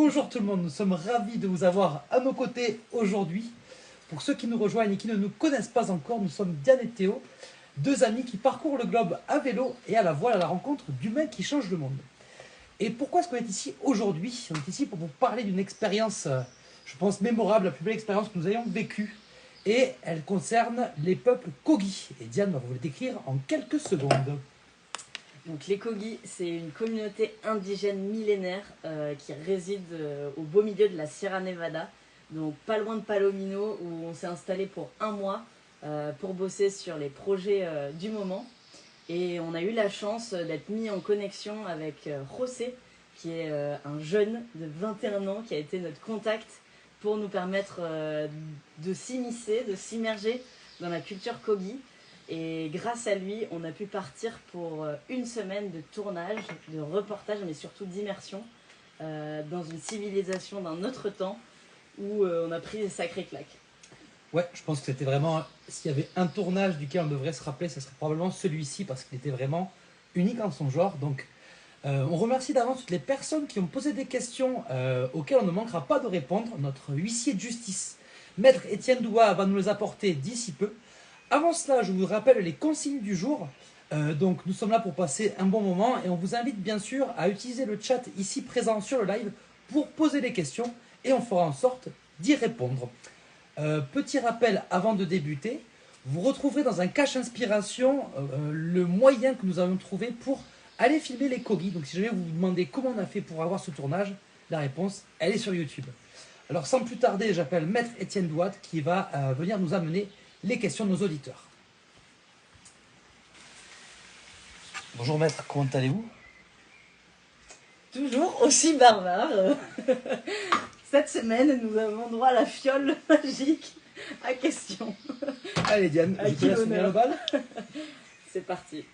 Bonjour tout le monde, nous sommes ravis de vous avoir à nos côtés aujourd'hui. Pour ceux qui nous rejoignent et qui ne nous connaissent pas encore, nous sommes Diane et Théo, deux amis qui parcourent le globe à vélo et à la voile à la rencontre d'humains qui changent le monde. Et pourquoi est-ce qu'on est ici aujourd'hui? On est ici pour vous parler d'une expérience, je pense, mémorable, la plus belle expérience que nous ayons vécue. Et elle concerne les peuples Kogi. Et Diane va vous le décrire en quelques secondes. Donc les Kogi, c'est une communauté indigène millénaire qui réside au beau milieu de la Sierra Nevada, donc pas loin de Palomino, où on s'est installé pour un mois pour bosser sur les projets du moment. Et on a eu la chance d'être mis en connexion avec José, qui est un jeune de 21 ans, qui a été notre contact pour nous permettre de s'immiscer, de s'immerger dans la culture Kogi. Et grâce à lui, on a pu partir pour une semaine de tournage, de reportage, mais surtout d'immersion dans une civilisation d'un autre temps où on a pris des sacrées claques. Ouais, je pense que c'était vraiment, s'il y avait un tournage duquel on devrait se rappeler, ce serait probablement celui-ci parce qu'il était vraiment unique en son genre. Donc, on remercie d'avance toutes les personnes qui ont posé des questions auxquelles on ne manquera pas de répondre. Notre huissier de justice, Maître Étienne Doua, va nous les apporter d'ici peu. Avant cela, je vous rappelle les consignes du jour. Donc, nous sommes là pour passer un bon moment et on vous invite bien sûr à utiliser le chat ici présent sur le live pour poser des questions et on fera en sorte d'y répondre. Petit rappel avant de débuter, vous retrouverez dans un cache inspiration le moyen que nous avons trouvé pour aller filmer les Kogi. Donc si jamais vous vous demandez comment on a fait pour avoir ce tournage, la réponse, elle est sur YouTube. Alors sans plus tarder, j'appelle Maître Étienne Douat qui va venir nous amener les questions de nos auditeurs. Bonjour Maître, comment allez-vous? Toujours aussi barbare. Cette semaine, nous avons droit à la fiole magique à questions. Allez Diane, je te laisse ouvrir le bal. C'est parti.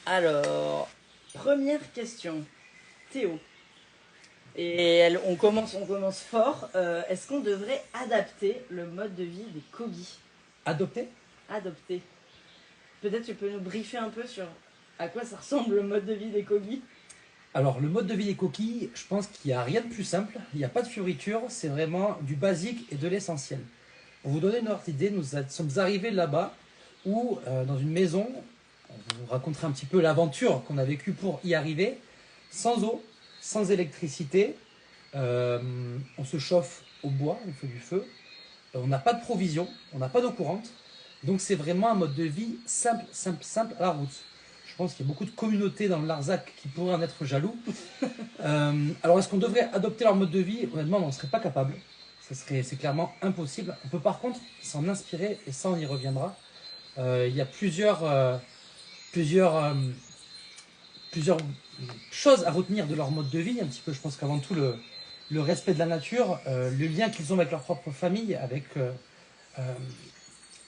Alors, première question. Théo. Et on commence fort. Est-ce qu'on devrait adapter le mode de vie des Kogi? Adopté? Adopter. Peut-être tu peux nous briefer un peu sur à quoi ça ressemble le mode de vie des Kogi? Alors, le mode de vie des coquilles, je pense qu'il n'y a rien de plus simple. Il n'y a pas de fioriture, c'est vraiment du basique et de l'essentiel. Pour vous donner une ordre d'idée, nous sommes arrivés là-bas où, dans une maison, on vous raconterai un petit peu l'aventure qu'on a vécue pour y arriver, sans eau, sans électricité, on se chauffe au bois, on fait du feu, on n'a pas de provisions, on n'a pas d'eau courante, donc c'est vraiment un mode de vie simple, simple, simple à la route. Je pense qu'il y a beaucoup de communautés dans le Larzac qui pourraient en être jaloux. Alors est-ce qu'on devrait adopter leur mode de vie? Honnêtement, on n'en serait pas capable. C'est clairement impossible. On peut par contre s'en inspirer et ça on y reviendra. Il y a plusieurs choses à retenir de leur mode de vie. Un petit peu, je pense qu'avant tout le respect de la nature, le lien qu'ils ont avec leur propre famille, avec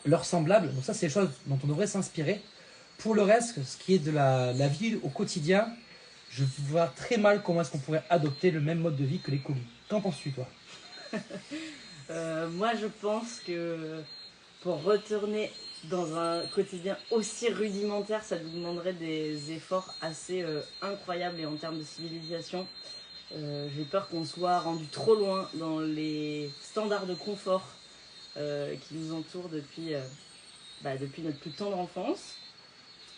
leurs semblables. Donc ça c'est des choses dont on devrait s'inspirer. Pour le reste, ce qui est de la vie au quotidien, je vois très mal comment est-ce qu'on pourrait adopter le même mode de vie que les Kogi. Qu'en penses-tu, toi? Moi, je pense que pour retourner dans un quotidien aussi rudimentaire, ça nous demanderait des efforts assez incroyables et en termes de civilisation. J'ai peur qu'on soit rendu trop loin dans les standards de confort qui nous entourent depuis notre plus tendre enfance.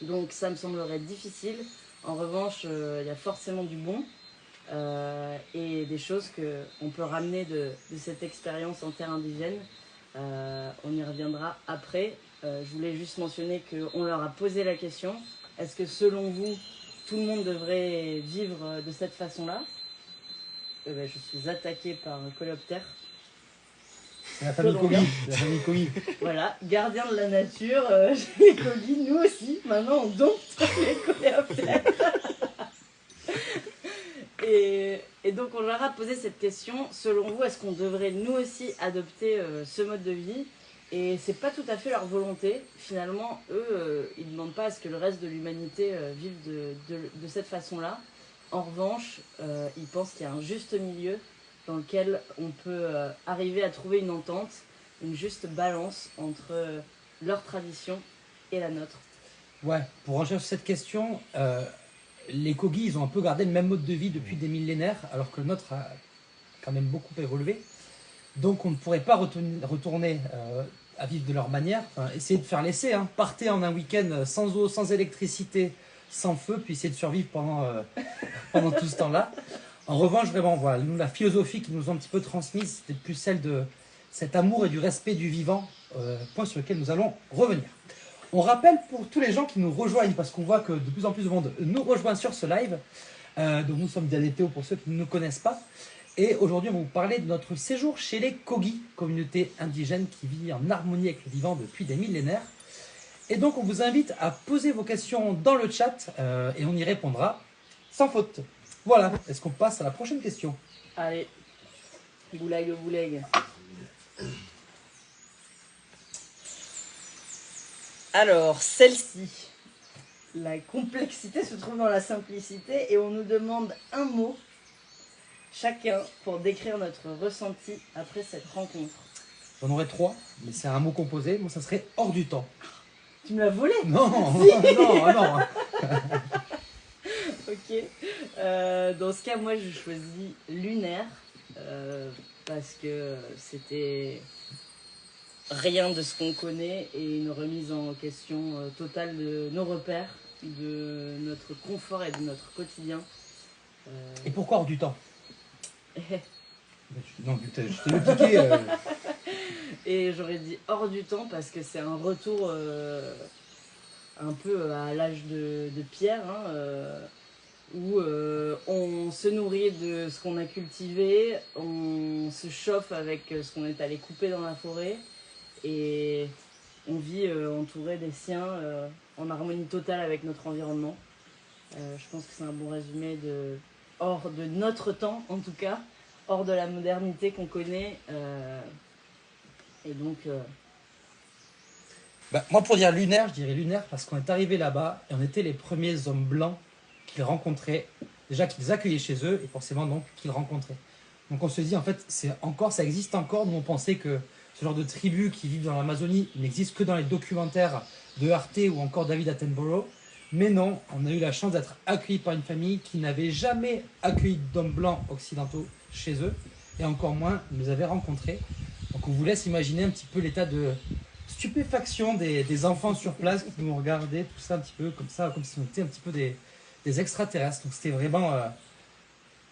Donc ça me semblerait difficile. En revanche, il y a forcément du bon et des choses qu'on peut ramener de cette expérience en terre indigène. On y reviendra après. Je voulais juste mentionner qu'on leur a posé la question. Est-ce que selon vous, tout le monde devrait vivre de cette façon-là? Je suis attaquée par un coléoptère. C'est la famille Kogi. La famille Kogi. Voilà, gardien de la nature, les Kogi, nous aussi. Maintenant, on dompte les coléoptères. Et donc, on leur a posé cette question. Selon vous, est-ce qu'on devrait nous aussi adopter ce mode de vie? Et c'est pas tout à fait leur volonté. Finalement, eux, ils ne demandent pas à ce que le reste de l'humanité vive de cette façon-là. En revanche, ils pensent qu'il y a un juste milieu dans lequel on peut arriver à trouver une entente, une juste balance entre leur tradition et la nôtre. Ouais, pour renchérir sur cette question, les Kogi, ils ont un peu gardé le même mode de vie depuis des millénaires, alors que le nôtre a quand même beaucoup évolué. Donc on ne pourrait pas retourner à vivre de leur manière. Enfin, essayer de faire l'essai, hein. Partez en un week-end sans eau, sans électricité, sans feu, puis essayez de survivre pendant tout ce temps-là. En revanche, vraiment, voilà, nous, la philosophie qu'ils nous ont un petit peu transmise, c'était plus celle de cet amour et du respect du vivant, point sur lequel nous allons revenir. On rappelle pour tous les gens qui nous rejoignent, parce qu'on voit que de plus en plus de monde nous rejoint sur ce live, donc nous sommes Diane et Théo pour ceux qui ne nous connaissent pas, et aujourd'hui on va vous parler de notre séjour chez les Kogi, communauté indigène qui vit en harmonie avec le vivant depuis des millénaires. Et donc on vous invite à poser vos questions dans le chat, et on y répondra sans faute. Voilà, est-ce qu'on passe à la prochaine question? Allez, boulag. Alors, celle-ci. La complexité se trouve dans la simplicité et on nous demande un mot chacun pour décrire notre ressenti après cette rencontre. J'en aurais 3, mais c'est un mot composé. Moi, ça serait hors du temps. Tu me l'as volé? Non, Si. non. Ok. Dans ce cas, moi, je choisis lunaire parce que c'était rien de ce qu'on connaît et une remise en question totale de nos repères, de notre confort et de notre quotidien. Et pourquoi hors du temps? Non, je t'ai piqué. Et j'aurais dit hors du temps parce que c'est un retour un peu à l'âge de pierre, hein, où on se nourrit de ce qu'on a cultivé, on se chauffe avec ce qu'on est allé couper dans la forêt et on vit entouré des siens en harmonie totale avec notre environnement. Je pense que c'est un bon résumé hors de notre temps en tout cas, hors de la modernité qu'on connaît. Et donc... Moi, pour dire lunaire, je dirais lunaire parce qu'on est arrivé là-bas et on était les premiers hommes blancs qu'ils rencontraient, déjà qu'ils accueillaient chez eux et forcément donc qu'ils rencontraient. Donc on se dit en fait, ça existe encore. Nous on pensait que ce genre de tribus qui vivent dans l'Amazonie n'existe que dans les documentaires de Arte ou encore David Attenborough. Mais non, on a eu la chance d'être accueillis par une famille qui n'avait jamais accueilli d'hommes blancs occidentaux chez eux et encore moins nous avait rencontrés. Donc on vous laisse imaginer un petit peu l'état de stupéfaction des enfants sur place qui nous regardaient, tout ça un petit peu comme ça, comme si on était un petit peu des extraterrestres. Donc c'était vraiment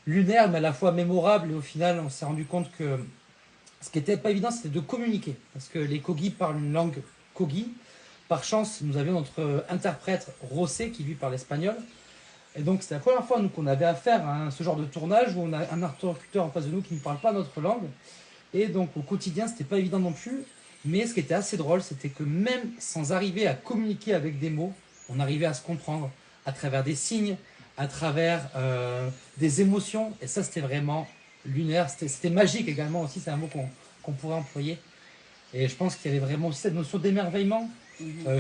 lunaire, mais à la fois mémorable. Et au final, on s'est rendu compte que ce qui n'était pas évident, c'était de communiquer. Parce que les Kogi parlent une langue Kogi. Par chance, nous avions notre interprète José qui lui parle espagnol. Et donc c'était la première fois nous qu'on avait affaire à ce genre de tournage où on a un interlocuteur en face de nous qui ne parle pas notre langue. Et donc au quotidien, c'était pas évident non plus. Mais ce qui était assez drôle, c'était que même sans arriver à communiquer avec des mots, on arrivait à se comprendre à travers des signes, à travers des émotions. Et ça, c'était vraiment lunaire. C'était magique également aussi, c'est un mot qu'on pourrait employer. Et je pense qu'il y avait vraiment aussi cette notion d'émerveillement.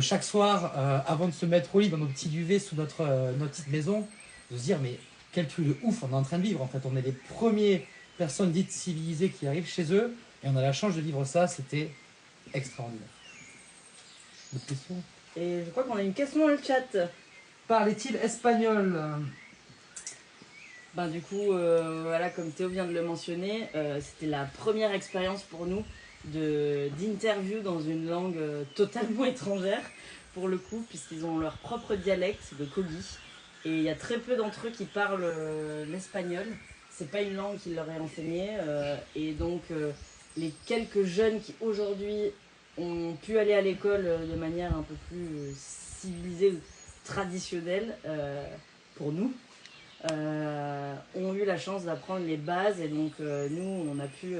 Chaque soir, avant de se mettre au lit dans nos petits duvets sous notre petite maison, de se dire mais quel truc de ouf on est en train de vivre. En fait, on est les premières personnes dites civilisées qui arrivent chez eux. Et on a la chance de vivre ça, c'était extraordinaire. D'autres questions? Et je crois qu'on a une question dans le chat. Parlait-il espagnol? Du coup, voilà, comme Théo vient de le mentionner, c'était la première expérience pour nous d'interview dans une langue totalement étrangère, pour le coup, puisqu'ils ont leur propre dialecte, le Kogi. Et il y a très peu d'entre eux qui parlent l'espagnol. C'est pas une langue qu'ils leur est enseignée. Et donc, les quelques jeunes qui aujourd'hui ont pu aller à l'école de manière un peu plus civilisée, traditionnelle pour nous, ont eu la chance d'apprendre les bases. Et donc nous, on a pu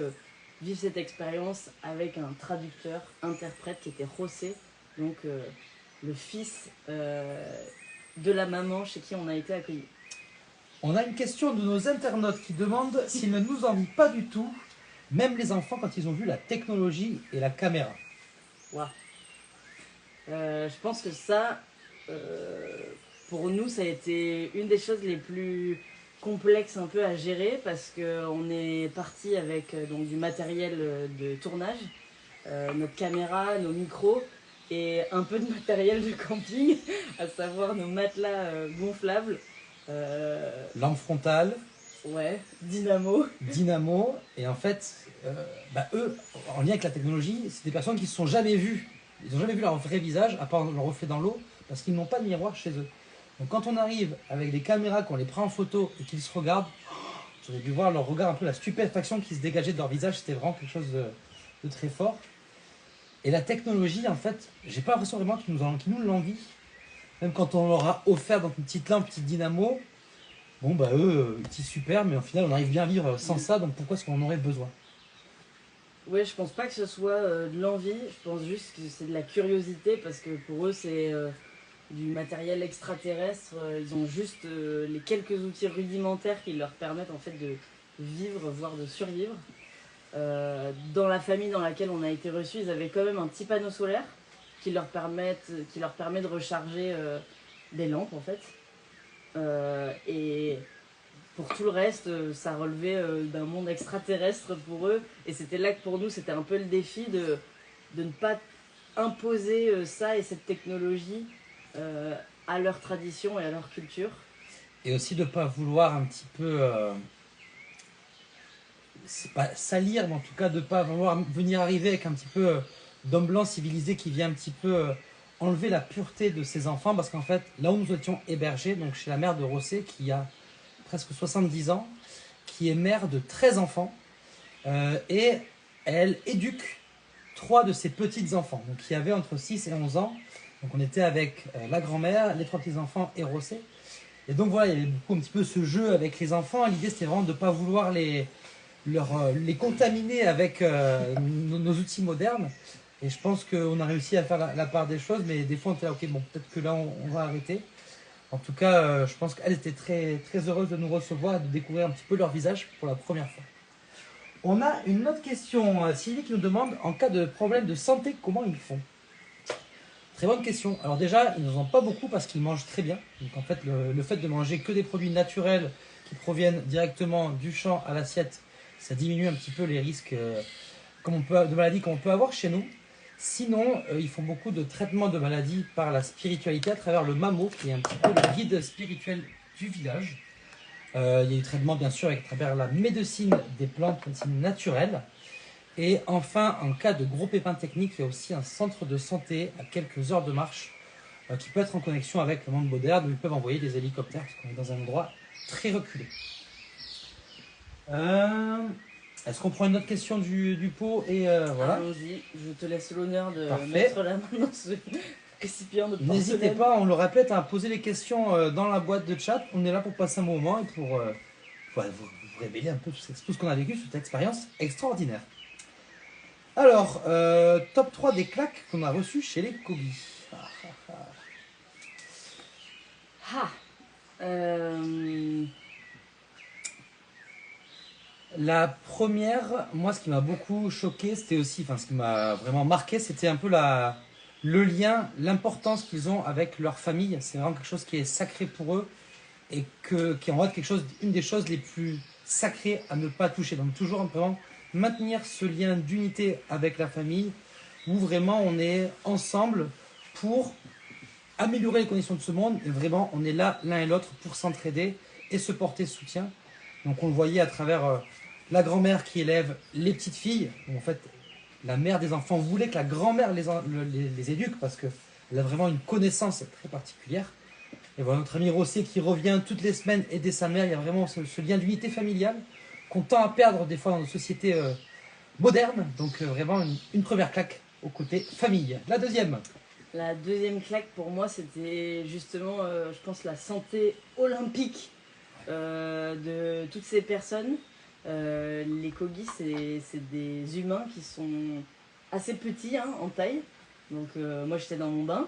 vivre cette expérience avec un traducteur, interprète qui était José, donc le fils de la maman chez qui on a été accueillis. On a une question de nos internautes qui demandent s'ils ne nous envient pas du tout, même les enfants quand ils ont vu la technologie et la caméra. Wow. Je pense que ça, pour nous, ça a été une des choses les plus complexes un peu à gérer parce qu'on est parti avec donc, du matériel de tournage, notre caméra, nos micros et un peu de matériel de camping, à savoir nos matelas gonflables. Lampe frontale. Ouais, dynamo. Dynamo. Et en fait, eux, en lien avec la technologie, c'est des personnes qui ne se sont jamais vues. Ils n'ont jamais vu leur vrai visage, à part leur reflet dans l'eau, parce qu'ils n'ont pas de miroir chez eux. Donc quand on arrive avec des caméras, qu'on les prend en photo et qu'ils se regardent, vous avez dû voir leur regard, un peu la stupéfaction qui se dégageait de leur visage, c'était vraiment quelque chose de très fort. Et la technologie, en fait, j'ai pas l'impression vraiment qu'ils nous l'envient. Même quand on leur a offert donc une petite lampe, une petite dynamo, bon bah eux, c'est super, mais au final on arrive bien à vivre sans ça, donc pourquoi est-ce qu'on en aurait besoin? Ouais, je pense pas que ce soit de l'envie, je pense juste que c'est de la curiosité parce que pour eux c'est du matériel extraterrestre, ils ont juste les quelques outils rudimentaires qui leur permettent en fait de vivre, voire de survivre. Dans la famille dans laquelle on a été reçus, ils avaient quand même un petit panneau solaire qui leur permet de recharger des lampes en fait. Et pour tout le reste, ça relevait d'un monde extraterrestre pour eux. Et c'était là que pour nous, c'était un peu le défi de ne pas imposer ça et cette technologie à leur tradition et à leur culture. Et aussi de ne pas vouloir un petit peu, c'est pas salir, mais en tout cas de ne pas vouloir venir arriver avec un petit peu d'homme blanc civilisé qui vient un petit peu enlever la pureté de ses enfants, parce qu'en fait, là où nous étions hébergés, donc chez la mère de Rossé, qui a presque 70 ans, qui est mère de 13 enfants, et elle éduque 3 de ses petits enfants, donc qui avaient entre 6 et 11 ans. Donc on était avec la grand-mère, les 3 petits-enfants et Rossé. Et donc voilà, il y avait beaucoup un petit peu ce jeu avec les enfants. L'idée c'était vraiment de ne pas vouloir les contaminer avec nos outils modernes. Et je pense qu'on a réussi à faire la part des choses, mais des fois on était là, ok, bon, peut-être que là on va arrêter. En tout cas, je pense qu'elle était très, très heureuse de nous recevoir et de découvrir un petit peu leur visage pour la première fois. On a une autre question, Sylvie qui nous demande, en cas de problème de santé, comment ils font? Très bonne question. Alors déjà, ils n'en ont pas beaucoup parce qu'ils mangent très bien. Donc en fait, le fait de manger que des produits naturels qui proviennent directement du champ à l'assiette, ça diminue un petit peu les risques de maladies qu'on peut avoir chez nous. Sinon, ils font beaucoup de traitements de maladies par la spiritualité à travers le mamo, qui est un petit peu le guide spirituel du village. Il y a des traitements bien sûr à travers la médecine des plantes, médecine naturelle. Et enfin, en cas de gros pépins techniques, il y a aussi un centre de santé à quelques heures de marche qui peut être en connexion avec le monde moderne où ils peuvent envoyer des hélicoptères parce qu'on est dans un endroit très reculé. Est-ce qu'on prend une autre question du pot et voilà. Allons-y, je te laisse l'honneur de Parfait. mettre la main dans ce récipient de porcelaine. N'hésitez pas, on le répète, à poser les questions dans la boîte de chat. On est là pour passer un moment et pour vous révéler un peu tout ce qu'on a vécu, cette expérience extraordinaire. Alors, top 3 des claques qu'on a reçues chez les Kogi. La première, moi, ce qui m'a beaucoup choqué, c'était aussi, enfin, ce qui m'a vraiment marqué, c'était un peu le lien, l'importance qu'ils ont avec leur famille. C'est vraiment quelque chose qui est sacré pour eux et qui est en fait une des choses les plus sacrées à ne pas toucher. Donc, toujours vraiment maintenir ce lien d'unité avec la famille où vraiment on est ensemble pour améliorer les conditions de ce monde et vraiment on est là l'un et l'autre pour s'entraider et se porter soutien. Donc on le voyait à travers la grand-mère qui élève les petites filles. En fait, la mère des enfants voulait que la grand-mère les éduque parce qu'elle a vraiment une connaissance très particulière. Et voilà notre ami Rossier qui revient toutes les semaines aider sa mère. Il y a vraiment ce lien d'unité familiale qu'on tend à perdre des fois dans nos sociétés modernes. Donc vraiment une première claque au côté famille. La deuxième. La deuxième claque pour moi, c'était justement, je pense, la santé olympique de toutes ces personnes. Les Kogis, c'est des humains qui sont assez petits en taille. Donc moi j'étais dans mon bain.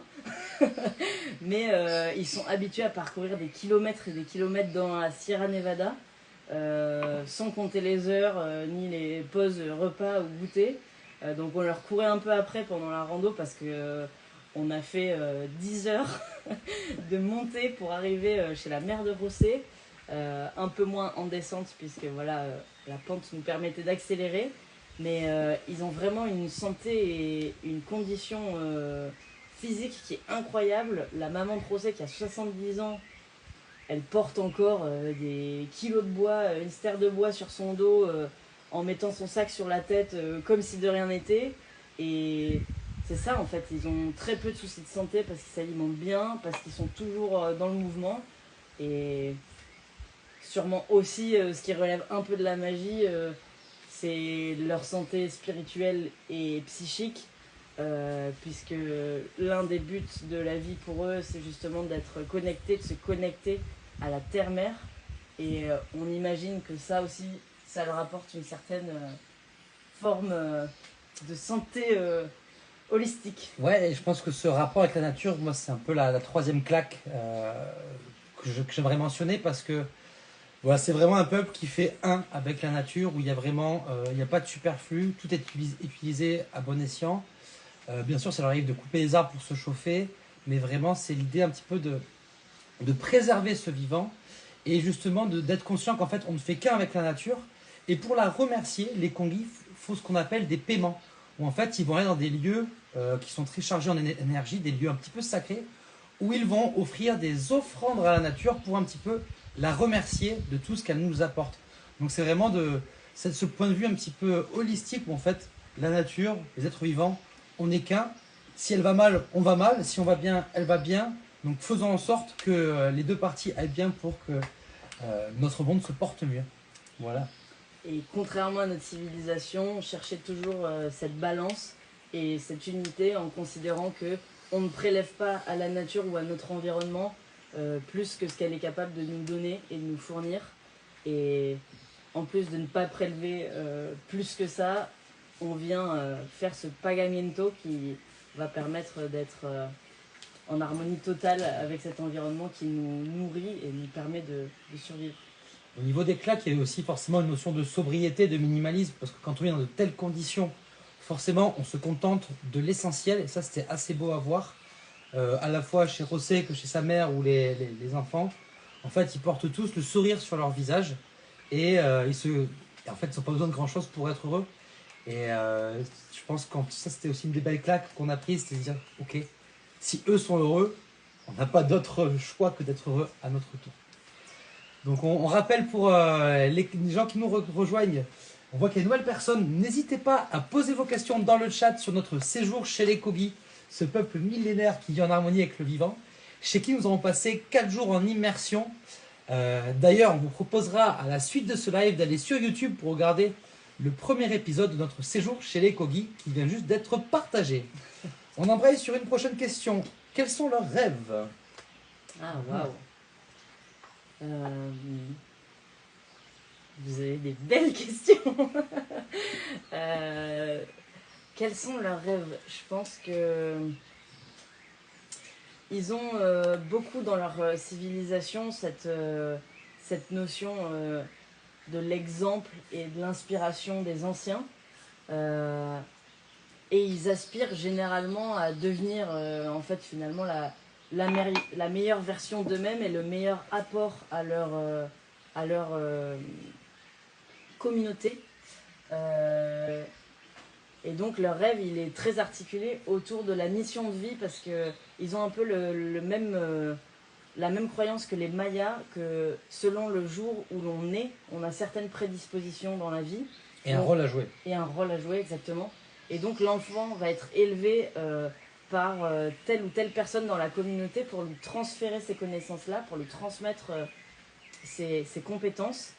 Mais ils sont habitués à parcourir des kilomètres et des kilomètres dans la Sierra Nevada. Sans compter les heures, ni les pauses repas ou goûter. Donc on leur courait un peu après pendant la rando parce que on a fait 10 heures de montée pour arriver chez la mère de Rossé. Un peu moins en descente puisque voilà, la pente nous permettait d'accélérer. Mais ils ont vraiment une santé et une condition physique qui est incroyable. La maman de Rossé qui a 70 ans elle porte encore des kilos de bois, une stère de bois sur son dos, en mettant son sac sur la tête, comme si de rien n'était. Et c'est ça en fait, ils ont très peu de soucis de santé parce qu'ils s'alimentent bien, parce qu'ils sont toujours dans le mouvement. Et sûrement aussi, ce qui relève un peu de la magie, c'est leur santé spirituelle et psychique. Puisque l'un des buts de la vie pour eux, c'est justement d'être connecté, de se connecter à la terre-mère. Et on imagine que ça aussi, ça leur apporte une certaine forme de santé holistique. Ouais, et je pense que ce rapport avec la nature, moi, c'est un peu la troisième claque que j'aimerais mentionner parce que voilà, c'est vraiment un peuple qui fait un avec la nature, où il y a vraiment, il n'y a pas de superflu, tout est utilisé à bon escient. Bien sûr, ça leur arrive de couper les arbres pour se chauffer, mais vraiment, c'est l'idée un petit peu de préserver ce vivant et justement d'être conscient qu'en fait, on ne fait qu'un avec la nature. Et pour la remercier, les Kongis font ce qu'on appelle des paiements, où en fait, ils vont aller dans des lieux qui sont très chargés en énergie, des lieux un petit peu sacrés, où ils vont offrir des offrandes à la nature pour un petit peu la remercier de tout ce qu'elle nous apporte. Donc c'est vraiment ce point de vue un petit peu holistique où en fait, la nature, les êtres vivants, on n'est qu'un. Si elle va mal, on va mal. Si on va bien, elle va bien. Donc faisons en sorte que les deux parties aillent bien pour que notre monde se porte mieux. Voilà. Et contrairement à notre civilisation, on cherchait toujours cette balance et cette unité en considérant que on ne prélève pas à la nature ou à notre environnement plus que ce qu'elle est capable de nous donner et de nous fournir. Et en plus de ne pas prélever plus que ça, on vient faire ce pagamiento qui va permettre d'être en harmonie totale avec cet environnement qui nous nourrit et nous permet de survivre. Au niveau des claques, il y a aussi forcément une notion de sobriété, de minimalisme, parce que quand on est dans de telles conditions, forcément, on se contente de l'essentiel, et ça, c'était assez beau à voir, à la fois chez José que chez sa mère ou les enfants. En fait, ils portent tous le sourire sur leur visage, et en fait, ils n'ont pas besoin de grand-chose pour être heureux. Et je pense que ça, c'était aussi une des belles claques qu'on a prises, c'est de dire, ok, si eux sont heureux, on n'a pas d'autre choix que d'être heureux à notre tour. Donc on rappelle pour les gens qui nous rejoignent, on voit qu'il y a une nouvelle personne. N'hésitez pas à poser vos questions dans le chat sur notre séjour chez les Kogi, ce peuple millénaire qui vit en harmonie avec le vivant, chez qui nous avons passé 4 jours en immersion. D'ailleurs, on vous proposera à la suite de ce live d'aller sur YouTube pour regarder le premier épisode de notre séjour chez les Kogi qui vient juste d'être partagé. On embraye sur une prochaine question. Quels sont leurs rêves? Ah, waouh! Vous avez des belles questions. Quels sont leurs rêves? Je pense que ils ont beaucoup dans leur civilisation cette notion de l'exemple et de l'inspiration des anciens. Et ils aspirent généralement à devenir en fait finalement la meilleure version d'eux-mêmes et le meilleur apport à leur communauté. Et donc leur rêve, il est très articulé autour de la mission de vie parce qu'ils ont un peu la même croyance que les Mayas, que selon le jour où l'on est, on a certaines prédispositions dans la vie. Et un rôle à jouer. Et un rôle à jouer, exactement. Et donc l'enfant va être élevé par telle ou telle personne dans la communauté pour lui transférer ces connaissances-là, pour lui transmettre ses compétences.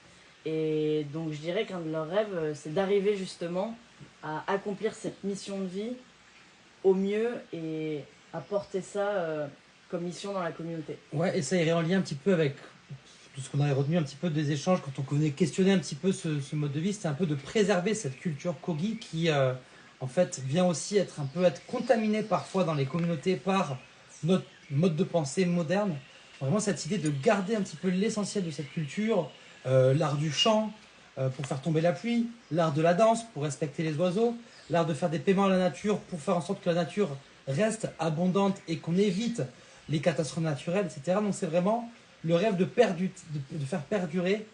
Et donc je dirais qu'un de leurs rêves, c'est d'arriver justement à accomplir cette mission de vie au mieux et à porter ça comme mission dans la communauté. Ouais, et ça irait en lien un petit peu avec tout ce qu'on avait retenu un petit peu des échanges quand on venait questionner un petit peu ce mode de vie, c'était un peu de préserver cette culture Kogi qui en fait vient aussi être contaminée parfois dans les communautés par notre mode de pensée moderne. Vraiment cette idée de garder un petit peu l'essentiel de cette culture, l'art du chant pour faire tomber la pluie, l'art de la danse pour respecter les oiseaux, l'art de faire des paiements à la nature pour faire en sorte que la nature reste abondante et qu'on évite les catastrophes naturelles, etc. Donc c'est vraiment le rêve de faire perdurer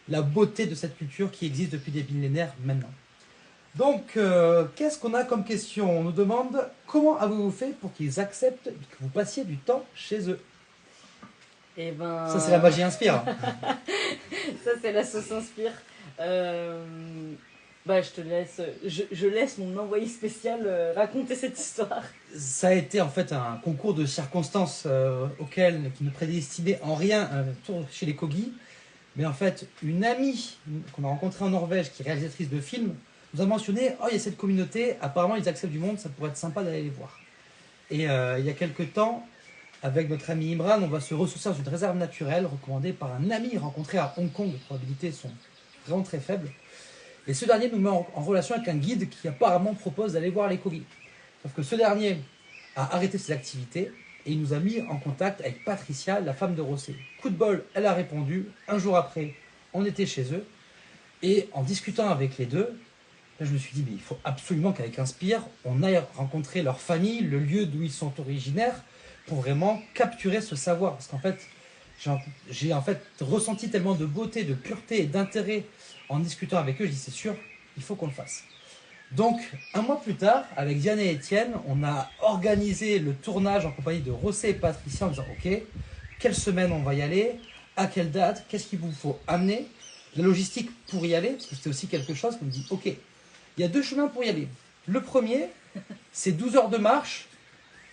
la beauté de cette culture qui existe depuis des millénaires maintenant. Donc, qu'est-ce qu'on a comme question? On nous demande comment avez-vous fait pour qu'ils acceptent que vous passiez du temps chez eux? Et ben... Ça, c'est la magie inspire. Ça, c'est la sauce inspire. Je te laisse, je laisse mon envoyé spécial raconter cette histoire. Ça a été en fait un concours de circonstances qui ne prédestinait en rien un tour chez les Kogi. Mais en fait, une amie qu'on a rencontrée en Norvège, qui est réalisatrice de films, nous a mentionné « Oh, il y a cette communauté, apparemment ils acceptent du monde, ça pourrait être sympa d'aller les voir. » Et il y a quelques temps, avec notre ami Imran, on va se ressourcer dans une réserve naturelle recommandée par un ami rencontré à Hong Kong. Les probabilités sont vraiment très faibles. Et ce dernier nous met en relation avec un guide qui apparemment propose d'aller voir les Kogi. Sauf que ce dernier a arrêté ses activités et il nous a mis en contact avec Patricia, la femme de Rossé. Coup de bol, elle a répondu. Un jour après, on était chez eux. Et en discutant avec les deux, là, je me suis dit, mais il faut absolument qu'avec Inspire, on aille rencontrer leur famille, le lieu d'où ils sont originaires, pour vraiment capturer ce savoir. Parce qu'en fait, j'ai en fait ressenti tellement de beauté, de pureté et d'intérêt en discutant avec eux. Je dis, c'est sûr, il faut qu'on le fasse. Donc, un mois plus tard, avec Diane et Étienne, on a organisé le tournage en compagnie de Rossé et Patricia en disant, ok, quelle semaine on va y aller, à quelle date, qu'est-ce qu'il vous faut amener, la logistique pour y aller, parce que c'était aussi quelque chose qu'on me dit, ok, il y a deux chemins pour y aller. Le premier, c'est 12 heures de marche.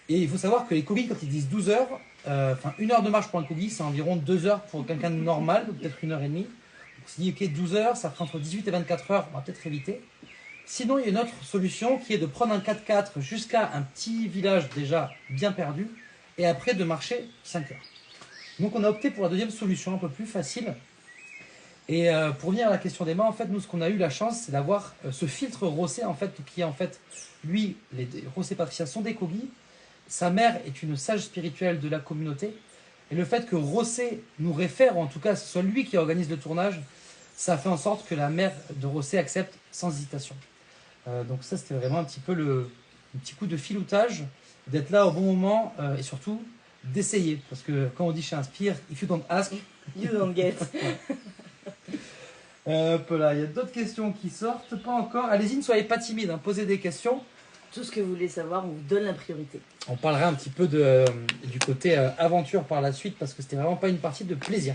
Et il faut savoir que les Kogi, quand ils disent 12 heures, 1 heure de marche pour un Kogi, c'est environ 2 heures pour quelqu'un de normal, ou peut-être 1 heure et demie. Donc on s'est dit, ok, 12 heures, ça fera entre 18 et 24 heures, on va peut-être éviter. Sinon, il y a une autre solution qui est de prendre un 4x4 jusqu'à un petit village déjà bien perdu, et après de marcher 5 heures. Donc on a opté pour la deuxième solution, un peu plus facile. Et pour venir à la question des mains, en fait, nous, ce qu'on a eu la chance, c'est d'avoir ce filtre Rossé, en fait, qui est en fait, lui, les Rossé et Patricia sont des Kogi. Sa mère est une sage spirituelle de la communauté. Et le fait que Rossé nous réfère, ou en tout cas, ce soit lui qui organise le tournage, ça fait en sorte que la mère de Rossé accepte sans hésitation. Donc ça, c'était vraiment un petit peu un petit coup de filoutage, d'être là au bon moment et surtout d'essayer. Parce que quand on dit chez Inspire, if you don't ask, you don't get. Là, il y a d'autres questions qui sortent, pas encore. Allez-y, ne soyez pas timide, hein, posez des questions. Tout ce que vous voulez savoir, on vous donne la priorité. On parlera un petit peu du côté aventure par la suite, parce que c'était vraiment pas une partie de plaisir.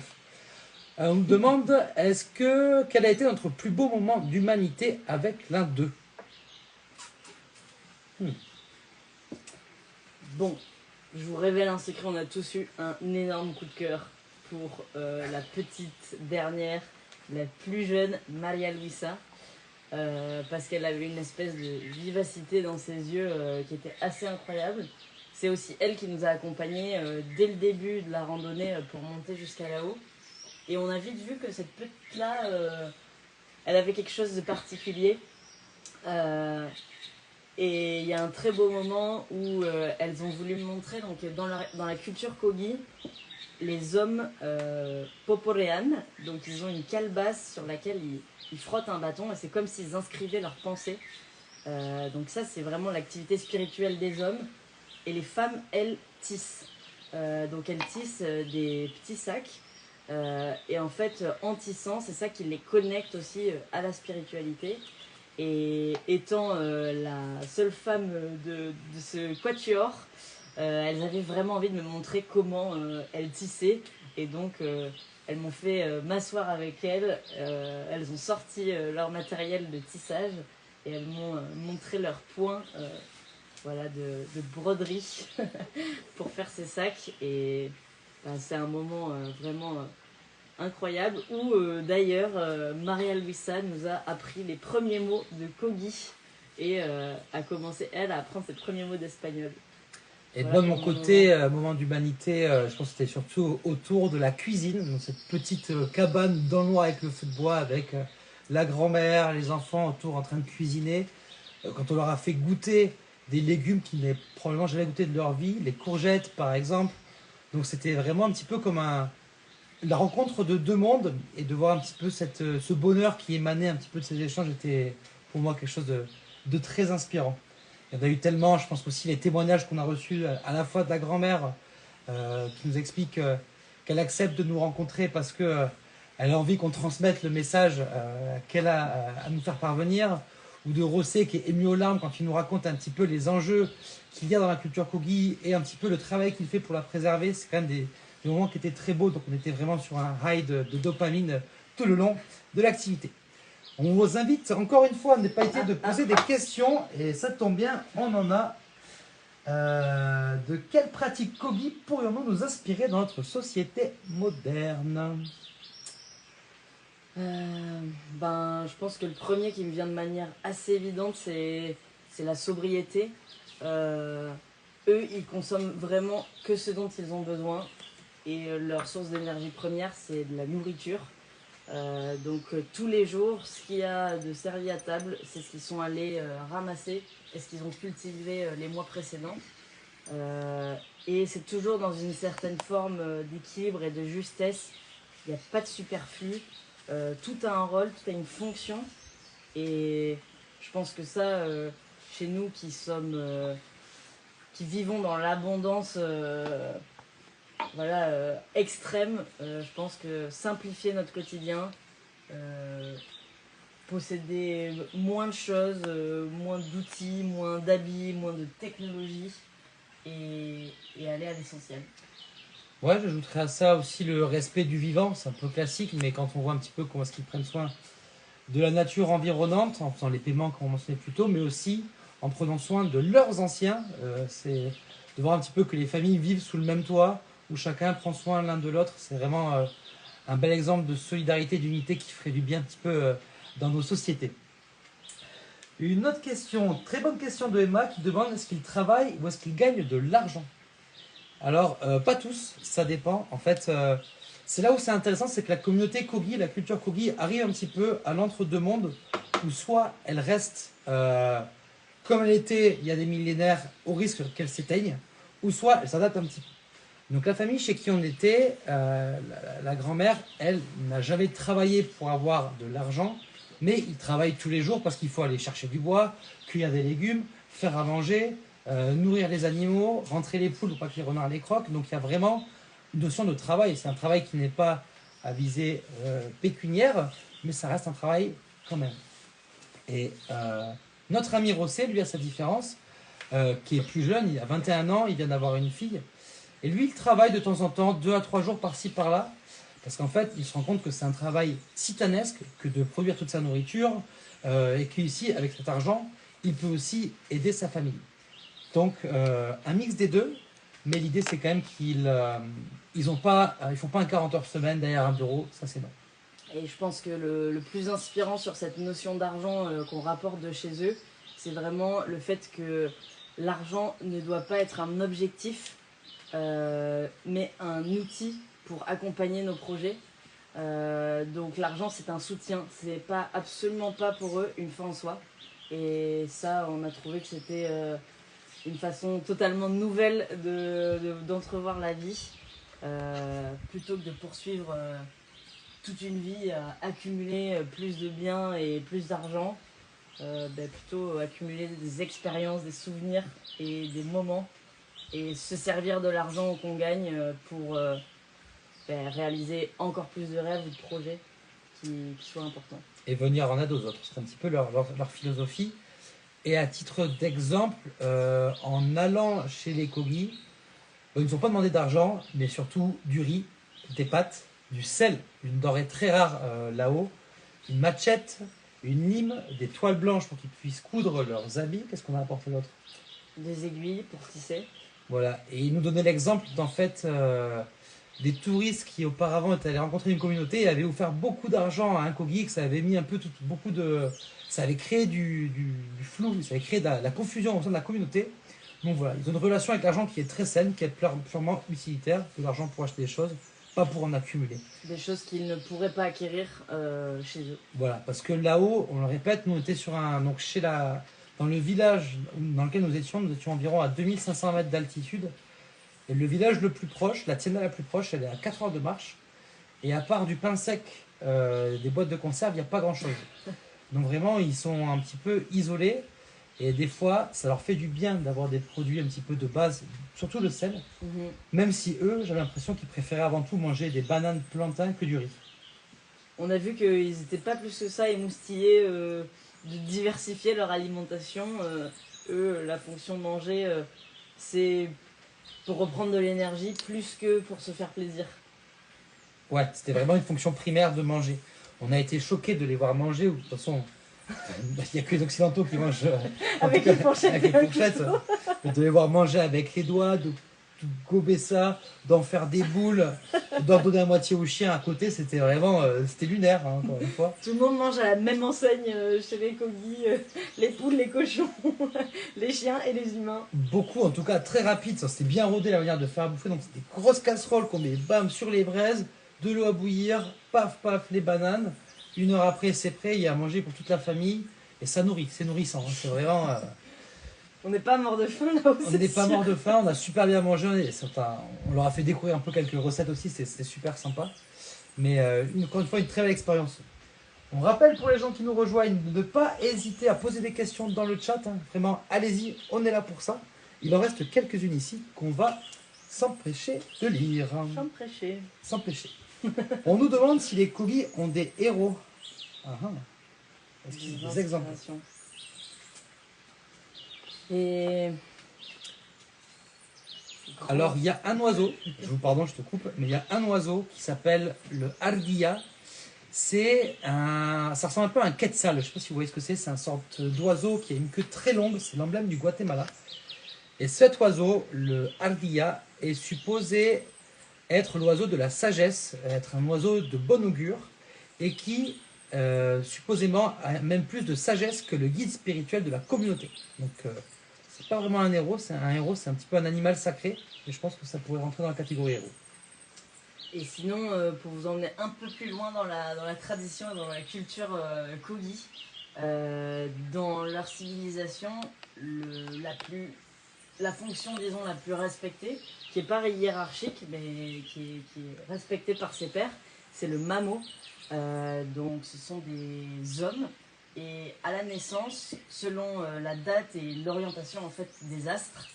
On nous demande, quel a été notre plus beau moment d'humanité avec l'un d'eux? Bon, je vous révèle un secret, on a tous eu un énorme coup de cœur pour la petite dernière, la plus jeune, Maria Luisa, parce qu'elle avait une espèce de vivacité dans ses yeux qui était assez incroyable. C'est aussi elle qui nous a accompagnés dès le début de la randonnée pour monter jusqu'à là-haut. Et on a vite vu que cette petite-là, elle avait quelque chose de particulier. Et il y a un très beau moment où elles ont voulu me montrer, donc dans la culture Kogi, les hommes poporean, donc ils ont une calebasse sur laquelle ils frottent un bâton et c'est comme s'ils inscrivaient leurs pensées. Donc ça, c'est vraiment l'activité spirituelle des hommes. Et les femmes, elles, tissent. Donc elles tissent des petits sacs. Et en fait, en tissant, c'est ça qui les connecte aussi à la spiritualité. Et étant la seule femme de ce quatuor, elles avaient vraiment envie de me montrer comment elles tissaient. Et donc, elles m'ont fait m'asseoir avec elles. Elles ont sorti leur matériel de tissage et elles m'ont montré leurs points de broderie pour faire ces sacs. Et c'est un moment vraiment incroyable où d'ailleurs Maria Luisa nous a appris les premiers mots de Kogi et a commencé elle à apprendre ses premiers mots d'espagnol. Et voilà, de mon côté, moment d'humanité, je pense que c'était surtout autour de la cuisine, dans cette petite cabane dans le noir avec le feu de bois, avec la grand-mère, les enfants autour en train de cuisiner. Quand on leur a fait goûter des légumes qu'ils n'avaient probablement jamais goûté de leur vie, les courgettes par exemple. Donc c'était vraiment un petit peu comme la rencontre de deux mondes, et de voir un petit peu ce bonheur qui émanait un petit peu de ces échanges était pour moi quelque chose de très inspirant. Il y en a eu tellement, je pense aussi les témoignages qu'on a reçus à la fois de la grand-mère qui nous explique qu'elle accepte de nous rencontrer parce que elle a envie qu'on transmette le message qu'elle a à nous faire parvenir, ou de Rossé qui est ému aux larmes quand il nous raconte un petit peu les enjeux qu'il y a dans la culture Kogi et un petit peu le travail qu'il fait pour la préserver. C'est quand même du moment qui était très beau, donc on était vraiment sur un high de dopamine tout le long de l'activité. On vous invite encore une fois à ne pas hésiter de poser des questions, et ça tombe bien, on en a. De quelles pratiques Kogi pourrions-nous nous inspirer dans notre société moderne? Je pense que le premier qui me vient de manière assez évidente, c'est la sobriété. Eux, ils consomment vraiment que ce dont ils ont besoin. Et leur source d'énergie première, c'est de la nourriture. Tous les jours, ce qu'il y a de servi à table, c'est ce qu'ils sont allés ramasser et ce qu'ils ont cultivé les mois précédents. Et c'est toujours dans une certaine forme d'équilibre et de justesse. Il n'y a pas de superflu. Tout a un rôle, tout a une fonction. Et je pense que ça, chez nous qui vivons dans l'abondance extrême, je pense que simplifier notre quotidien, posséder moins de choses, moins d'outils, moins d'habits, moins de technologie et aller à l'essentiel. Ouais, j'ajouterais à ça aussi le respect du vivant, c'est un peu classique, mais quand on voit un petit peu comment est-ce qu'ils prennent soin de la nature environnante, en faisant les paiements comme on mentionnait plus tôt, mais aussi en prenant soin de leurs anciens, c'est de voir un petit peu que les familles vivent sous le même toit, où chacun prend soin l'un de l'autre, c'est vraiment un bel exemple de solidarité, d'unité qui ferait du bien un petit peu dans nos sociétés. Une autre question, très bonne question de Emma qui demande est-ce qu'ils travaillent ou est-ce qu'ils gagnent de l'argent? Alors, pas tous, ça dépend. En fait, c'est là où c'est intéressant, c'est que la communauté Kogi, la culture Kogi arrive un petit peu à l'entre-deux-mondes où soit elle reste comme elle était il y a des millénaires au risque qu'elle s'éteigne, ou soit elle s'adapte un petit peu. Donc la famille chez qui on était, la grand-mère, elle n'a jamais travaillé pour avoir de l'argent, mais il travaille tous les jours parce qu'il faut aller chercher du bois, cueillir des légumes, faire à manger, nourrir les animaux, rentrer les poules pour pas que les renards les croquent. Donc il y a vraiment une notion de travail. C'est un travail qui n'est pas à visée pécuniaire, mais ça reste un travail quand même. Et notre ami Rossé, lui, a sa différence, qui est plus jeune, il a 21 ans, il vient d'avoir une fille. Et lui, il travaille de temps en temps, 2 à 3 jours par-ci, par-là, parce qu'en fait, il se rend compte que c'est un travail titanesque que de produire toute sa nourriture, et qu'ici, avec cet argent, il peut aussi aider sa famille. Donc, un mix des deux, mais l'idée, c'est quand même qu'ils ils font pas un 40 heures semaine derrière un bureau, ça c'est non. Et je pense que le plus inspirant sur cette notion d'argent qu'on rapporte de chez eux, c'est vraiment le fait que l'argent ne doit pas être un objectif, mais un outil pour accompagner nos projets. Donc l'argent c'est un soutien, c'est pas absolument pas pour eux une fin en soi. Et ça, on a trouvé que c'était une façon totalement nouvelle d'entrevoir la vie, plutôt que de poursuivre toute une vie à accumuler plus de biens et plus d'argent. Plutôt accumuler des expériences, des souvenirs et des moments et se servir de l'argent qu'on gagne pour réaliser encore plus de rêves ou de projets qui soient importants. Et venir en aide aux autres, c'est un petit peu leur philosophie. Et à titre d'exemple, en allant chez les Kogi, ils ne nous ont pas demandé d'argent, mais surtout du riz, des pâtes, du sel, une denrée très rare là-haut, une machette, une lime, des toiles blanches pour qu'ils puissent coudre leurs habits. Qu'est-ce qu'on a apporté d'autre? Des aiguilles pour tisser. Voilà, et ils nous donnaient l'exemple d'en fait des touristes qui auparavant étaient allés rencontrer une communauté et avaient offert beaucoup d'argent à un Kogi, que ça avait mis un peu beaucoup de... Ça avait créé du flou, ça avait créé de la confusion au sein de la communauté. Donc voilà, ils ont une relation avec l'argent qui est très saine, qui est purement utilitaire, de l'argent pour acheter des choses, pas pour en accumuler. Des choses qu'ils ne pourraient pas acquérir chez eux. Voilà, parce que là-haut, on le répète, nous on était donc dans le village dans lequel nous étions environ à 2500 mètres d'altitude. Et le village le plus proche, la tienda la plus proche, elle est à 4 heures de marche. Et à part du pain sec, des boîtes de conserve, il n'y a pas grand-chose. Donc vraiment, ils sont un petit peu isolés. Et des fois, ça leur fait du bien d'avoir des produits un petit peu de base, surtout le sel. Même si eux, j'avais l'impression qu'ils préféraient avant tout manger des bananes plantains que du riz. On a vu qu'ils n'étaient pas plus que ça émoustillés de diversifier leur alimentation. Eux, la fonction de manger, c'est pour reprendre de l'énergie plus que pour se faire plaisir. Ouais, c'était vraiment une fonction primaire de manger. On a été choqués de les voir manger, ou de toute façon, il n'y a que les Occidentaux qui mangent Avec les fourchettes. avec les fourchettes. Mais de les voir manger avec les doigts, de gober ça, d'en faire des boules, d'en donner à moitié au chien à côté, c'était vraiment c'était lunaire, hein, encore une fois. Tout le monde mange à la même enseigne chez les corgis, les poules, les cochons, les chiens et les humains. Beaucoup, en tout cas, très rapide. Ça c'était bien rodé la manière de faire à bouffer. Donc, c'est des grosses casseroles qu'on met bam sur les braises, de l'eau à bouillir, paf paf, les bananes. 1 heure après, c'est prêt. Il y a à manger pour toute la famille. Et ça nourrit, c'est nourrissant. Hein. C'est vraiment. On n'est pas mort de faim là aussi. On n'est pas mort de faim, on a super bien mangé. On leur a fait découvrir un peu quelques recettes aussi. C'était super sympa. Mais encore une fois, une très belle expérience. On rappelle pour les gens qui nous rejoignent de ne pas hésiter à poser des questions dans le chat. Hein. Vraiment, allez-y, on est là pour ça. Il en reste quelques-unes ici qu'on va s'empêcher de lire. S'empêcher. S'empêcher. On nous demande si les corgis ont des héros. Ah, ah. Est-ce qu'il y a des exemples? Et... Alors, il y a un oiseau, pardon, je te coupe, mais il y a un oiseau qui s'appelle le ardilla. Ça ressemble un peu à un quetzal, je ne sais pas si vous voyez ce que c'est une sorte d'oiseau qui a une queue très longue, c'est l'emblème du Guatemala. Et cet oiseau, le ardilla, est supposé être l'oiseau de la sagesse, être un oiseau de bon augure, et qui, supposément, a même plus de sagesse que le guide spirituel de la communauté. Donc, c'est pas vraiment un héros, c'est un petit peu un animal sacré, et je pense que ça pourrait rentrer dans la catégorie héros. Et sinon, pour vous emmener un peu plus loin dans la tradition et dans la culture Kogi, dans leur civilisation, la fonction, disons, la plus respectée, qui n'est pas hiérarchique, mais qui est respectée par ses pairs, c'est le mamo. Donc ce sont des hommes, et à la naissance, selon la date et l'orientation en fait des astres,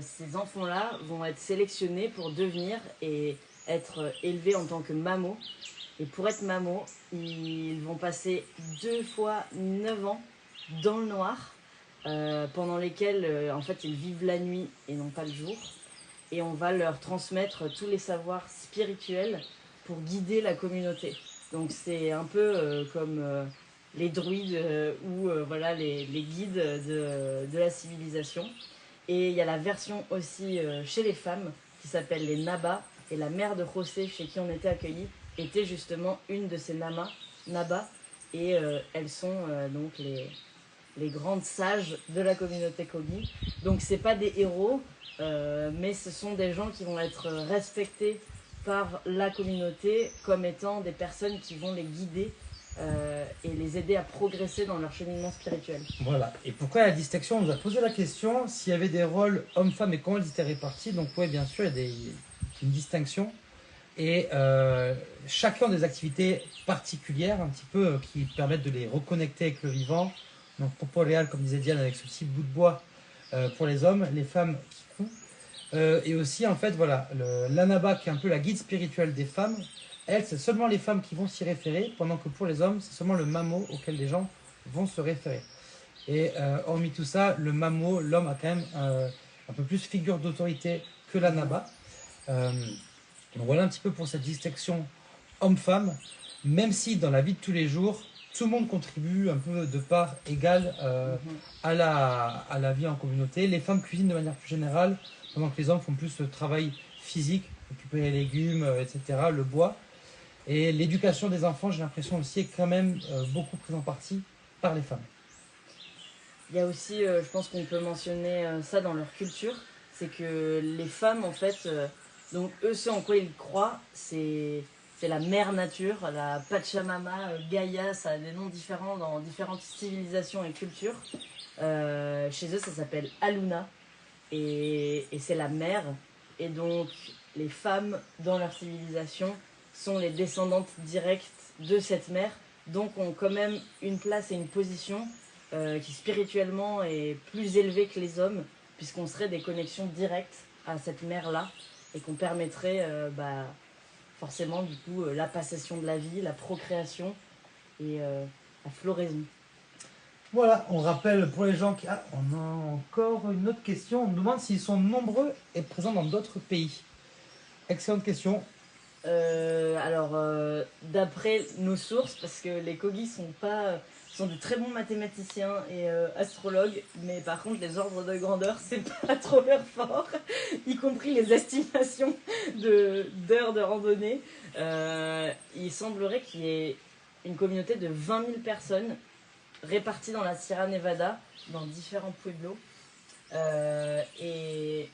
ces enfants-là vont être sélectionnés pour devenir et être élevés en tant que mamo. Et pour être mamo, ils vont passer 2 fois 9 ans dans le noir, pendant lesquels en fait ils vivent la nuit et non pas le jour. Et on va leur transmettre tous les savoirs spirituels pour guider la communauté. Donc c'est un peu comme les druides ou voilà, les guides de la civilisation. Et il y a la version aussi chez les femmes qui s'appelle les Nabas. Et la mère de José, chez qui on était accueillis, était justement une de ces Nabas. Et elles sont donc les grandes sages de la communauté Kogi. Donc c'est pas des héros, mais ce sont des gens qui vont être respectés par la communauté comme étant des personnes qui vont les guider et les aider à progresser dans leur cheminement spirituel. Voilà. Et pourquoi la distinction? On nous a posé la question s'il y avait des rôles hommes-femmes et comment ils étaient répartis. Donc oui, bien sûr, il y a une distinction. Et chacun des activités particulières, un petit peu, qui permettent de les reconnecter avec le vivant. Donc corporeal, comme disait Diane, avec ce petit bout de bois pour les hommes, les femmes qui couent. Et aussi, en fait, voilà, l'anaba, qui est un peu la guide spirituelle des femmes, elle, c'est seulement les femmes qui vont s'y référer, pendant que pour les hommes, c'est seulement le mamo auquel les gens vont se référer. Et hormis tout ça, le mamo, l'homme a quand même un peu plus figure d'autorité que l'anaba. Donc voilà un petit peu pour cette distinction homme-femme, même si dans la vie de tous les jours, tout le monde contribue un peu de part égale à la vie en communauté. Les femmes cuisinent de manière plus générale, pendant que les hommes font plus le travail physique, récupérer les légumes, etc., le bois. Et l'éducation des enfants, j'ai l'impression aussi, est quand même beaucoup prise en partie par les femmes. Il y a aussi, je pense qu'on peut mentionner ça dans leur culture, c'est que les femmes, en fait, donc eux, ce en quoi ils croient, c'est la mère nature, la Pachamama, Gaïa, ça a des noms différents dans différentes civilisations et cultures. Chez eux, ça s'appelle Aluna, et c'est la mère. Et donc, les femmes, dans leur civilisation, sont les descendantes directes de cette mère, donc ont quand même une place et une position qui spirituellement est plus élevée que les hommes, puisqu'on serait des connexions directes à cette mère-là, et qu'on permettrait forcément du coup la passation de la vie, la procréation et la floraison. Voilà, on rappelle pour les gens qui... Ah, on a encore une autre question. On me demande s'ils sont nombreux et présents dans d'autres pays. Excellente question. D'après nos sources, parce que les Kogis sont des très bons mathématiciens et astrologues, mais par contre les ordres de grandeur c'est pas trop leur fort, y compris les estimations d'heures de randonnée. Il semblerait qu'il y ait une communauté de 20 000 personnes réparties dans la Sierra Nevada, dans différents pueblos. Et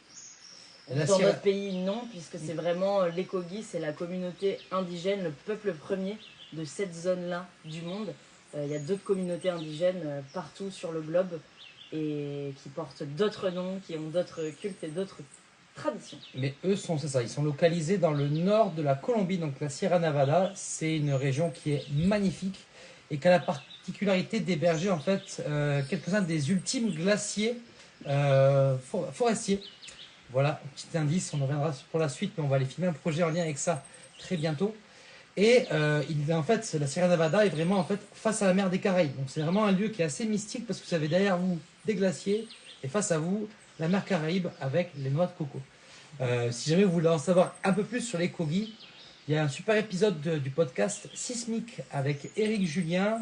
dans notre pays, non, puisque c'est vraiment les Kogis, c'est la communauté indigène, le peuple premier de cette zone-là du monde. Il y a d'autres communautés indigènes partout sur le globe et qui portent d'autres noms, qui ont d'autres cultes et d'autres traditions. Mais eux c'est ça, ils sont localisés dans le nord de la Colombie, donc la Sierra Nevada. C'est une région qui est magnifique et qui a la particularité d'héberger en fait quelques-uns des ultimes glaciers forestiers. Voilà, petit indice, on en reviendra pour la suite, mais on va aller filmer un projet en lien avec ça très bientôt. Et en fait, la Sierra Nevada est vraiment en fait face à la mer des Caraïbes. Donc c'est vraiment un lieu qui est assez mystique parce que vous avez derrière vous des glaciers et face à vous la mer Caraïbe avec les noix de coco. Si jamais vous voulez en savoir un peu plus sur les Kogis, il y a un super épisode du podcast Sismique avec Éric Julien.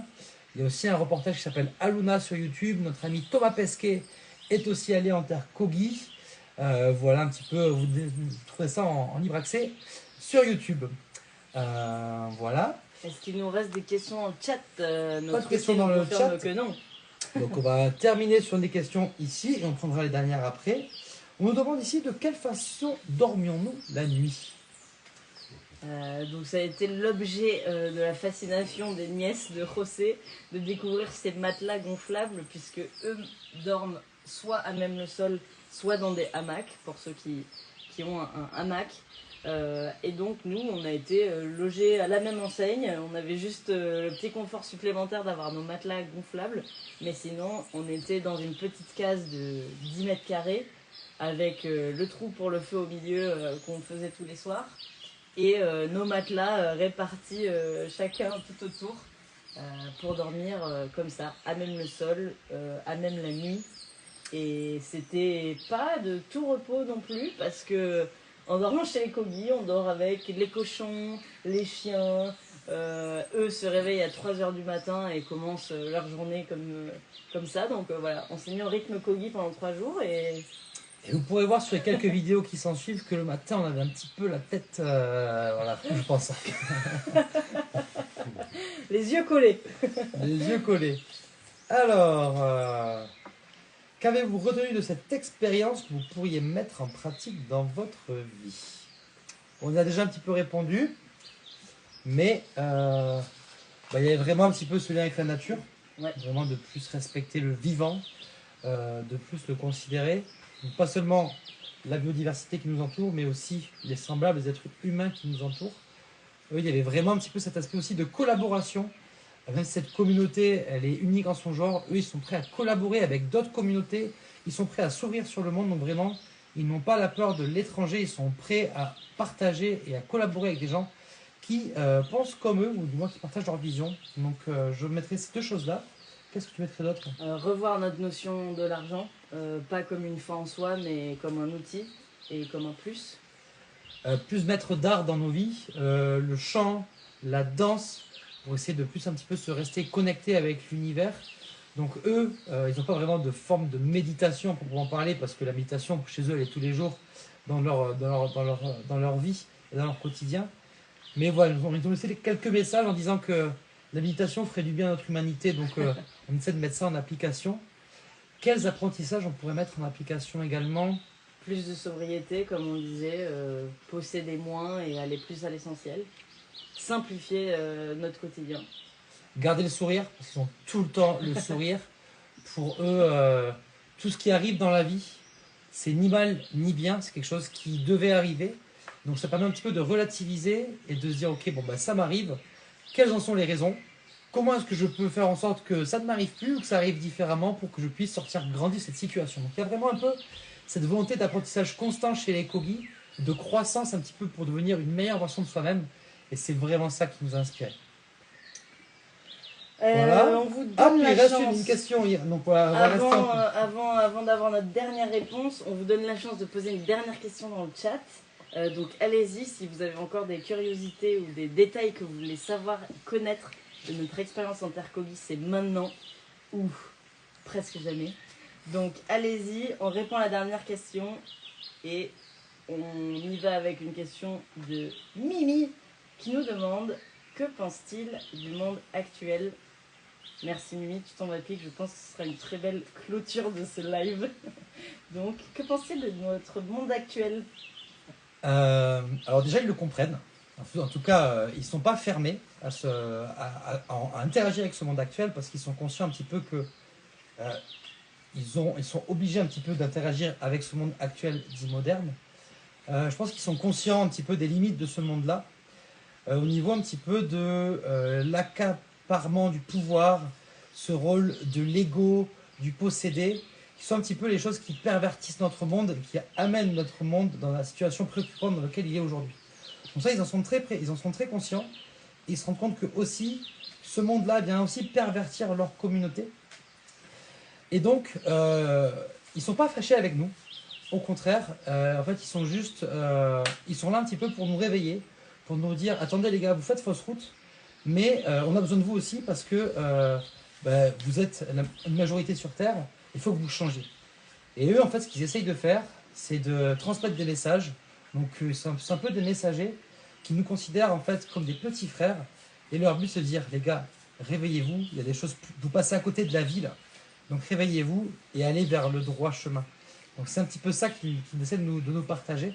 Il y a aussi un reportage qui s'appelle Aluna sur YouTube. Notre ami Thomas Pesquet est aussi allé en terre Kogi. Voilà un petit peu, vous trouvez ça en libre accès sur YouTube. Voilà. Est-ce qu'il nous reste des questions en chat? Pas de questions dans le chat. Que non. Donc on va terminer sur des questions ici et on prendra les dernières après. On nous demande ici de quelle façon dormions-nous la nuit? Donc ça a été l'objet de la fascination des nièces de José de découvrir ces matelas gonflables puisque eux dorment soit à même le sol, soit dans des hamacs pour ceux qui ont un hamac. Et donc nous on a été logés à la même enseigne, on avait juste le petit confort supplémentaire d'avoir nos matelas gonflables, mais sinon on était dans une petite case de 10 mètres carrés avec le trou pour le feu au milieu qu'on faisait tous les soirs et nos matelas répartis chacun tout autour pour dormir comme ça, à même le sol, à même la nuit. Et c'était pas de tout repos non plus parce que en dormant chez les Kogis, on dort avec les cochons, les chiens. Eux se réveillent à 3h du matin et commencent leur journée comme ça. Donc voilà, on s'est mis au rythme Kogi pendant 3 jours et vous pourrez voir sur les quelques vidéos qui s'en suivent que le matin on avait un petit peu la tête, voilà, je pense. Les yeux collés. Les yeux collés. Alors, qu'avez-vous retenu de cette expérience que vous pourriez mettre en pratique dans votre vie? On a déjà un petit peu répondu, mais il y avait vraiment un petit peu ce lien avec la nature, ouais. Vraiment de plus respecter le vivant, de plus le considérer. Donc, pas seulement la biodiversité qui nous entoure, mais aussi les semblables, les êtres humains qui nous entourent. Il y avait vraiment un petit peu cet aspect aussi de collaboration. Même si cette communauté, elle est unique en son genre, eux, ils sont prêts à collaborer avec d'autres communautés, ils sont prêts à s'ouvrir sur le monde, donc vraiment, ils n'ont pas la peur de l'étranger, ils sont prêts à partager et à collaborer avec des gens qui pensent comme eux, ou du moins qui partagent leur vision. Donc je mettrai ces deux choses-là. Qu'est-ce que tu mettrais d'autre? Revoir notre notion de l'argent, pas comme une fin en soi, mais comme un outil et comme un plus. Plus mettre d'art dans nos vies, le chant, la danse, pour essayer de plus un petit peu se rester connecté avec l'univers. Donc eux, ils n'ont pas vraiment de forme de méditation pour pouvoir en parler, parce que la méditation, chez eux, elle est tous les jours dans leur vie et dans leur quotidien. Mais voilà, ils ont laissé quelques messages en disant que la méditation ferait du bien à notre humanité, donc on essaie de mettre ça en application. Quels apprentissages on pourrait mettre en application également? Plus de sobriété, comme on disait, posséder moins et aller plus à l'essentiel. Simplifier notre quotidien. Garder le sourire, parce qu'ils ont tout le temps le sourire. Pour eux, tout ce qui arrive dans la vie, c'est ni mal ni bien, c'est quelque chose qui devait arriver. Donc ça permet un petit peu de relativiser et de se dire, ok, bon bah ça m'arrive, quelles en sont les raisons? Comment est-ce que je peux faire en sorte que ça ne m'arrive plus ou que ça arrive différemment pour que je puisse sortir grandi de cette situation? Donc il y a vraiment un peu cette volonté d'apprentissage constant chez les Kogis, de croissance un petit peu pour devenir une meilleure version de soi-même. Et c'est vraiment ça qui nous a inspiré. Voilà. On vous donne il reste une question. Donc, voilà, avant d'avoir notre dernière réponse, on vous donne la chance de poser une dernière question dans le chat. Donc allez-y, si vous avez encore des curiosités ou des détails que vous voulez savoir et connaître de notre expérience en Terre Kogi, c'est maintenant ou presque jamais. Donc allez-y, on répond à la dernière question et on y va avec une question de Mimi qui nous demande que pense-t-il du monde actuel. Merci Mimi, tu t'en appliques, je pense que ce sera une très belle clôture de ce live. Donc, que pense-t-il de notre monde actuel? Alors déjà, ils le comprennent. En tout cas, ils ne sont pas fermés à interagir avec ce monde actuel parce qu'ils sont conscients un petit peu que ils sont obligés un petit peu d'interagir avec ce monde actuel dit moderne. Je pense qu'ils sont conscients un petit peu des limites de ce monde-là, au niveau un petit peu de l'accaparement du pouvoir, ce rôle de l'ego, du possédé, qui sont un petit peu les choses qui pervertissent notre monde, qui amènent notre monde dans la situation préoccupante dans laquelle il est aujourd'hui. Donc ça, ils en sont très conscients, et ils se rendent compte que aussi, ce monde-là vient aussi pervertir leur communauté. Et donc, ils ne sont pas fâchés avec nous. Au contraire, en fait, ils sont là un petit peu pour nous réveiller, pour nous dire, attendez les gars, vous faites fausse route, mais on a besoin de vous aussi parce que vous êtes une majorité sur Terre, il faut que vous changiez. Et eux, en fait, ce qu'ils essayent de faire, c'est de transmettre des messages. Donc, c'est un peu des messagers qui nous considèrent en fait comme des petits frères. Et leur but, c'est de dire, les gars, réveillez-vous, il y a des choses, vous passez à côté de la vie là. Donc réveillez-vous et allez vers le droit chemin. Donc c'est un petit peu ça qu'ils essaient de nous partager.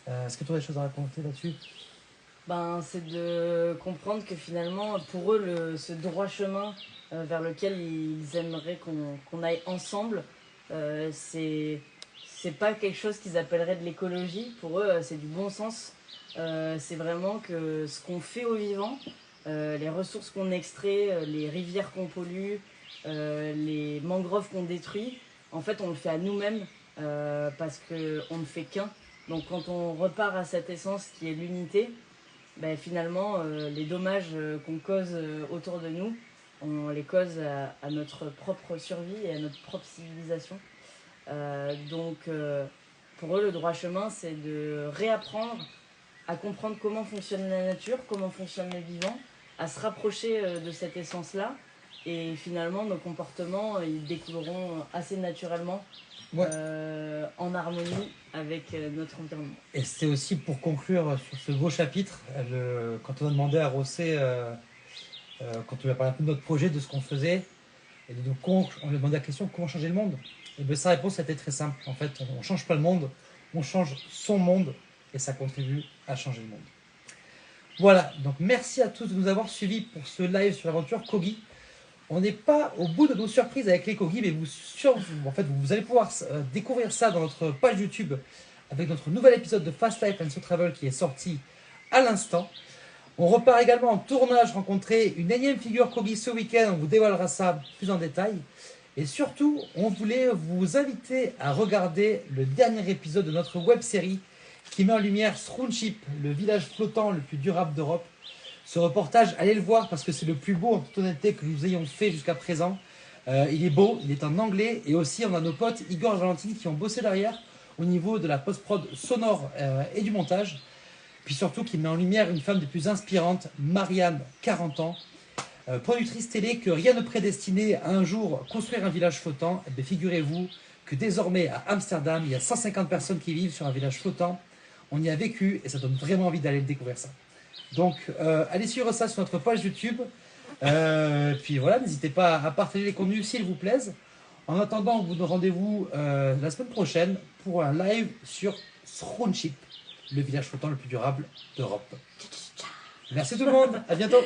Est-ce que tu as des choses à raconter là-dessus? C'est de comprendre que finalement, pour eux, ce droit chemin vers lequel ils aimeraient qu'on aille ensemble, c'est pas quelque chose qu'ils appelleraient de l'écologie. Pour eux, c'est du bon sens. C'est vraiment que ce qu'on fait aux vivants, les ressources qu'on extrait, les rivières qu'on pollue, les mangroves qu'on détruit, en fait on le fait à nous-mêmes parce qu'on ne fait qu'un. Donc quand on repart à cette essence qui est l'unité, finalement les dommages qu'on cause autour de nous, on les cause à notre propre survie et à notre propre civilisation. Donc pour eux le droit chemin c'est de réapprendre à comprendre comment fonctionne la nature, comment fonctionnent les vivants, à se rapprocher de cette essence-là. Et finalement, nos comportements, ils découleront assez naturellement en harmonie avec notre environnement. Et c'était aussi pour conclure sur ce beau chapitre, quand on a demandé à Rossé, quand on lui a parlé un peu de notre projet, de ce qu'on faisait, et on lui a demandé la question comment changer le monde. Et bien sa réponse était très simple. En fait, on ne change pas le monde, on change son monde, et ça contribue à changer le monde. Voilà, donc merci à tous de nous avoir suivis pour ce live sur l'aventure Kogi. On n'est pas au bout de nos surprises avec les Kogi, mais vous allez pouvoir découvrir ça dans notre page YouTube avec notre nouvel épisode de Fast Life and So Travel qui est sorti à l'instant. On repart également en tournage, rencontrer une énième figure Kogi ce week-end, on vous dévoilera ça plus en détail. Et surtout, on voulait vous inviter à regarder le dernier épisode de notre web-série qui met en lumière Srounship, le village flottant le plus durable d'Europe. Ce reportage, allez le voir parce que c'est le plus beau en toute honnêteté que nous ayons fait jusqu'à présent. Il est beau, il est en anglais et aussi on a nos potes Igor et Valentine qui ont bossé derrière au niveau de la post-prod sonore et du montage. Puis surtout qui met en lumière une femme des plus inspirantes, Marianne, 40 ans, productrice télé que rien ne prédestinait à un jour construire un village flottant. Et bien, figurez-vous que désormais à Amsterdam, il y a 150 personnes qui vivent sur un village flottant. On y a vécu et ça donne vraiment envie d'aller le découvrir ça. Donc allez suivre ça sur notre page YouTube. Puis voilà, n'hésitez pas à partager les contenus s'ils vous plaisent. En attendant, vous donne rendez-vous la semaine prochaine pour un live sur Srounship, le village flottant le plus durable d'Europe. Merci tout le monde, à bientôt.